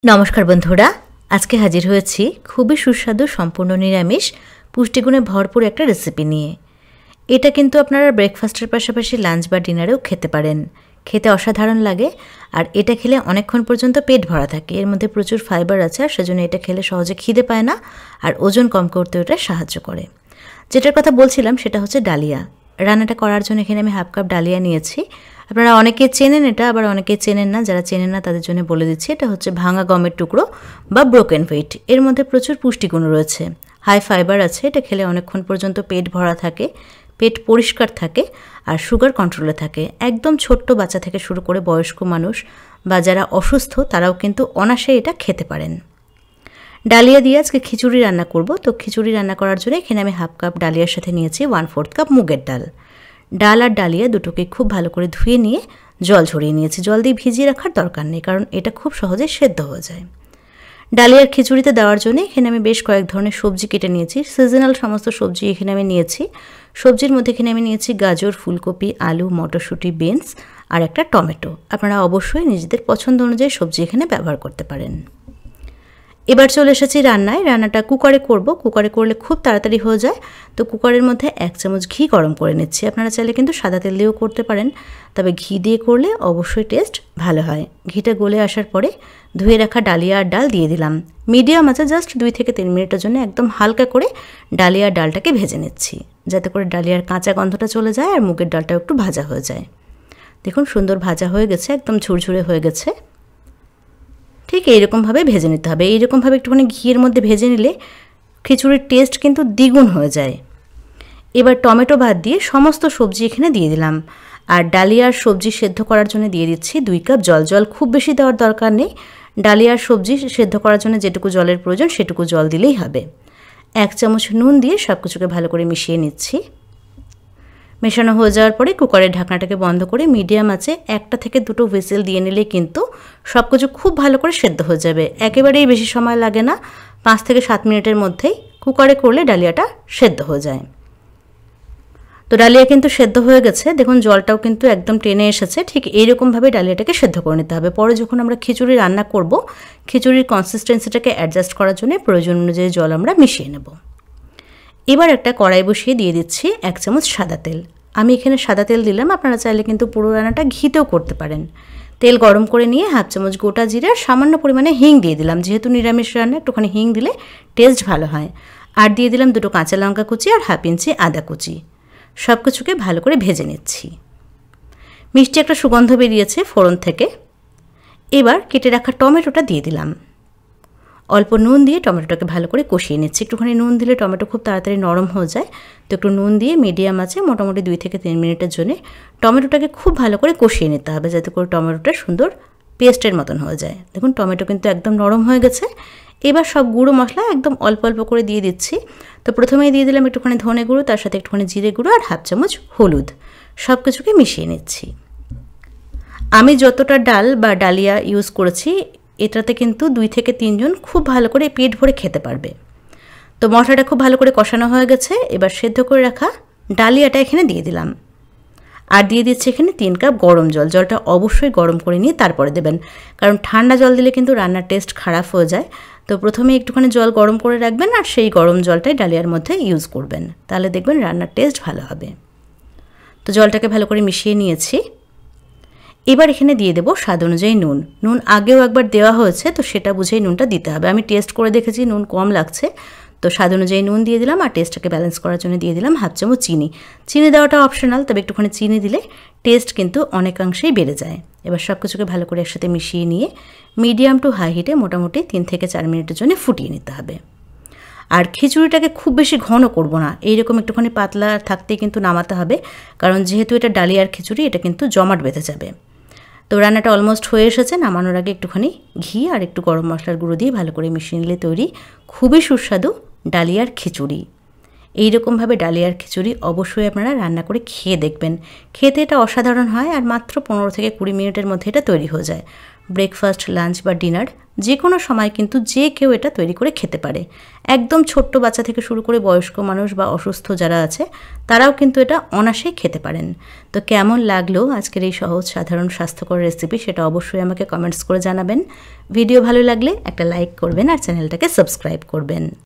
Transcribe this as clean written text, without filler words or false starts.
नमस्कार बंधुरा आज के हाजिर হয়েছি খুবই সুস্বাদু সম্পূর্ণ নিরামিষ পুষ্টিগুণে ভরপুর একটা রেসিপি নিয়ে। এটা কিন্তু আপনারা ব্রেকফাস্টের পাশাপাশি লাঞ্চ বা ডিনারেও খেতে পারেন। খেতে অসাধারণ লাগে আর এটা খেলে অনেকক্ষণ পর্যন্ত পেট ভরা থাকে। এর মধ্যে প্রচুর ফাইবার আছে আর সেজন্য এটা খেলে সহজে খিদে পায় না আর ওজন কম করতে এটা সাহায্য করে। যেটার কথা বলছিলাম সেটা হচ্ছে ডালিয়া। রান্নাটা করার জন্য এখানে আমি হাফ কাপ ডালিয়া নিয়েছি। আপনারা অনেকে চেনেন এটা, আবার অনেকে চেনেন না। যারা চেনেন না তাদের জন্য বলে দিচ্ছি, এটা হচ্ছে ভাঙা গমের টুকরো বা ব্রোকেন হুইট। এর মধ্যে প্রচুর পুষ্টিগুণ রয়েছে, হাই ফাইবার আছে। এটা খেলে অনেকক্ষণ পর্যন্ত পেট ভরা থাকে, পেট পরিষ্কার থাকে আর সুগার কন্ট্রোলে থাকে। একদম ছোট্ট বাচ্চা থেকে শুরু করে বয়স্ক মানুষ বা যারা অসুস্থ তারাও কিন্তু অনায়াসে এটা খেতে পারেন। ডালিয়া দিয়ে আজকে খিচুড়ি রান্না করব। তো খিচুড়ি রান্না করার জন্য এখানে আমি হাফ কাপ ডালিয়ার সাথে নিয়েছি 1/4 কাপ মুগের ডাল। ডাল আর ডালিয়া দুটোকে খুব ভালো করে ধুয়ে নিয়ে জল ঝরিয়ে নিয়েছি। জল দিয়ে ভিজিয়ে রাখার দরকার নেই, কারণ এটা খুব সহজে সেদ্ধ হয়ে যায়। ডালিয়ার খিচুড়িতে দেওয়ার জন্য এখানে আমি বেশ কয়েক ধরনের সবজি কেটে নিয়েছি। সিজনাল সমস্ত সবজি এখানে আমি নিয়েছি। সবজির মধ্যে এখানে আমি নিয়েছি গাজর, ফুলকপি, আলু, মটরশুঁটি, বিনস আর একটা টমেটো। আপনারা অবশ্যই নিজেদের পছন্দ অনুযায়ী সবজি এখানে ব্যবহার করতে পারেন। এবার চলে এসেছি রান্নায়। রান্নাটা কুকারে করব। কুকারে করলে খুব তাড়াতাড়ি হয়ে যায়। তো কুকারের মধ্যে 1 চামচ ঘি গরম করে নিচ্ছি। আপনারা চাইলে কিন্তু সাদা তেল দিয়েও করতে পারেন, তবে ঘি দিয়ে করলে অবশ্যই টেস্ট ভালো হয়। ঘিটা গলে আসার পরে ধুয়ে রাখা ডালিয়া আর ডাল দিয়ে দিলাম। মিডিয়াম আছে, জাস্ট 2 থেকে 3 মিনিটের জন্য একদম হালকা করে ডালিয়া আর ডালটাকে ভেজে নিচ্ছি, যাতে করে ডালিয়ার কাঁচা গন্ধটা চলে যায় আর মুগের ডালটাও একটু ভাজা হয়ে যায়। দেখুন সুন্দর ভাজা হয়ে গেছে, একদম ঝুরঝুরে হয়ে গেছে। ঠিক এইরকমভাবে ভেজে নিতে হবে। এইরকমভাবে একটুখানি ঘিয়ের মধ্যে ভেজে নিলে খিচুড়ির টেস্ট কিন্তু দ্বিগুণ হয়ে যায়। এবার টমেটো বাদ দিয়ে সমস্ত সবজি এখানে দিয়ে দিলাম আর ডালিয়ার সবজি সেদ্ধ করার জন্য দিয়ে দিচ্ছি 2 কাপ জল। জল খুব বেশি দেওয়ার দরকার নেই। ডালিয়ার সবজি সেদ্ধ করার জন্য যেটুকু জলের প্রয়োজন সেটুকু জল দিলেই হবে। 1 চামচ নুন দিয়ে সব কিছুকে ভালো করে মিশিয়ে নিচ্ছি। মেশানো হয়ে যাওয়ার পরে কুকারের ঢাকনাটাকে বন্ধ করে মিডিয়াম আঁচে 1 থেকে 2 হুইসেল দিয়ে নিলে কিন্তু সব কিছু খুব ভালো করে সেদ্ধ হয়ে যাবে। একেবারেই বেশি সময় লাগে না, 5 থেকে 7 মিনিটের মধ্যেই কুকারে করলে ডালিয়াটা সেদ্ধ হয়ে যায়। তো ডালিয়া কিন্তু সেদ্ধ হয়ে গেছে। দেখুন জলটাও কিন্তু একদম টেনে এসেছে। ঠিক এইরকমভাবে ডালিয়াটাকে সেদ্ধ করে নিতে হবে। পরে যখন আমরা খিচুড়ি রান্না করব, খিচুড়ির কনসিস্টেন্সিটাকে অ্যাডজাস্ট করার জন্য প্রয়োজন অনুযায়ী জল আমরা মিশিয়ে নেব। এবার একটা কড়াই বসিয়ে দিয়ে দিচ্ছি 1 চামচ সাদা তেল। আমি এখানে সাদা তেল দিলাম, আপনারা চাইলে কিন্তু পুরো রান্নাটা ঘিতেও করতে পারেন। তেল গরম করে নিয়ে হাফ চামচ গোটা জিরা আর সামান্য পরিমাণে হিং দিয়ে দিলাম। যেহেতু নিরামিষ রান্না একটুখানি হিং দিলে টেস্ট ভালো হয়। আর দিয়ে দিলাম 2 কাঁচা লঙ্কা কুচি আর হাফ ইঞ্চি আদা কুচি। সব কিছুকে ভালো করে ভেজে নিচ্ছি। মিষ্টি একটা সুগন্ধ বেরিয়েছে ফোড়ন থেকে। এবার কেটে রাখা টমেটোটা দিয়ে দিলাম। অল্প নুন দিয়ে টমেটোটাকে ভালো করে কষিয়ে নিচ্ছি। একটুখানি নুন দিলে টমেটো খুব তাড়াতাড়ি নরম হয়ে যায়। তো একটু নুন দিয়ে মিডিয়াম আছে মোটামুটি 2 থেকে 3 মিনিটের জন্য টমেটোটাকে খুব ভালো করে কষিয়ে নিতে হবে, যাতে করে টমেটোটা সুন্দর পেস্টের মতন হয়ে যায়। দেখুন টমেটো কিন্তু একদম নরম হয়ে গেছে। এবার সব গুঁড়ো মশলা একদম অল্প অল্প করে দিয়ে দিচ্ছি। তো প্রথমেই দিয়ে দিলাম একটুখানি ধনে গুঁড়ো, তার সাথে একটুখানি জিরে গুঁড়ো আর হাফ চামচ হলুদ। সব কিছুকে মিশিয়ে নিচ্ছি। আমি যতটা ডাল বা ডালিয়া ইউজ করেছি এটাতে কিন্তু 2 থেকে 3 জন খুব ভালো করে পেট ভরে খেতে পারবে। তো মশলাটা খুব ভালো করে কষানো হয়ে গেছে। এবার সেদ্ধ করে রাখা ডালিয়াটা এখানে দিয়ে দিলাম আর দিয়ে দিচ্ছি এখানে 3 কাপ গরম জল। জলটা অবশ্যই গরম করে নিয়ে তারপরে দেবেন, কারণ ঠান্ডা জল দিলে কিন্তু রান্নার টেস্ট খারাপ হয়ে যায়। তো প্রথমে একটুখানি জল গরম করে রাখবেন আর সেই গরম জলটাই ডালিয়ার মধ্যে ইউজ করবেন, তাহলে দেখবেন রান্নার টেস্ট ভালো হবে। তো জলটাকে ভালো করে মিশিয়ে নিয়েছি। এবার এখানে দিয়ে দেবো স্বাদ অনুযায়ী নুন। নুন আগেও একবার দেওয়া হয়েছে, তো সেটা বুঝেই নুনটা দিতে হবে। আমি টেস্ট করে দেখেছি নুন কম লাগছে, তো স্বাদ অনুযায়ী নুন দিয়ে দিলাম আর টেস্টটাকে ব্যালেন্স করার জন্য দিয়ে দিলাম হাফ চামচ চিনি। চিনি দেওয়াটা অপশনাল, তবে একটুখানি চিনি দিলে টেস্ট কিন্তু অনেকাংশেই বেড়ে যায়। এবার সব কিছুকে ভালো করে একসাথে মিশিয়ে নিয়ে মিডিয়াম টু হাই হিটে মোটামুটি 3 থেকে 4 মিনিটের জন্য ফুটিয়ে নিতে হবে। আর খিচুড়িটাকে খুব বেশি ঘন করব না, এইরকম একটুখানি পাতলা থাকতেই কিন্তু নামাতে হবে, কারণ যেহেতু এটা ডালিয়ার খিচুড়ি এটা কিন্তু জমাট বেঁধে যাবে। তো রান্নাটা অলমোস্ট হয়ে এসেছে। নামানোর আগে একটুখানি ঘি আর একটু গরম মশলার গুঁড়ো দিয়ে ভালো করে মিশিয়ে নিলে তৈরি খুবই সুস্বাদু ডালিয়ার খিচুড়ি। এইরকমভাবে ডালিয়ার খিচুড়ি অবশ্যই আপনারা রান্না করে খেয়ে দেখবেন। খেতে এটা অসাধারণ হয় আর মাত্র 15 থেকে 20 মিনিটের মধ্যে এটা তৈরি হয়ে যায়। ব্রেকফাস্ট, লাঞ্চ বা ডিনার যে কোনো সময় কিন্তু যে কেউ এটা তৈরি করে খেতে পারে। একদম ছোট্ট বাচ্চা থেকে শুরু করে বয়স্ক মানুষ বা অসুস্থ যারা আছে তারাও কিন্তু এটা অনায়াসেই খেতে পারেন। তো কেমন লাগলো আজকের এই সহজ সাধারণ স্বাস্থ্যকর রেসিপি সেটা অবশ্যই আমাকে কমেন্টস করে জানাবেন। ভিডিও ভালো লাগলে একটা লাইক করবেন আর চ্যানেলটাকে সাবস্ক্রাইব করবেন।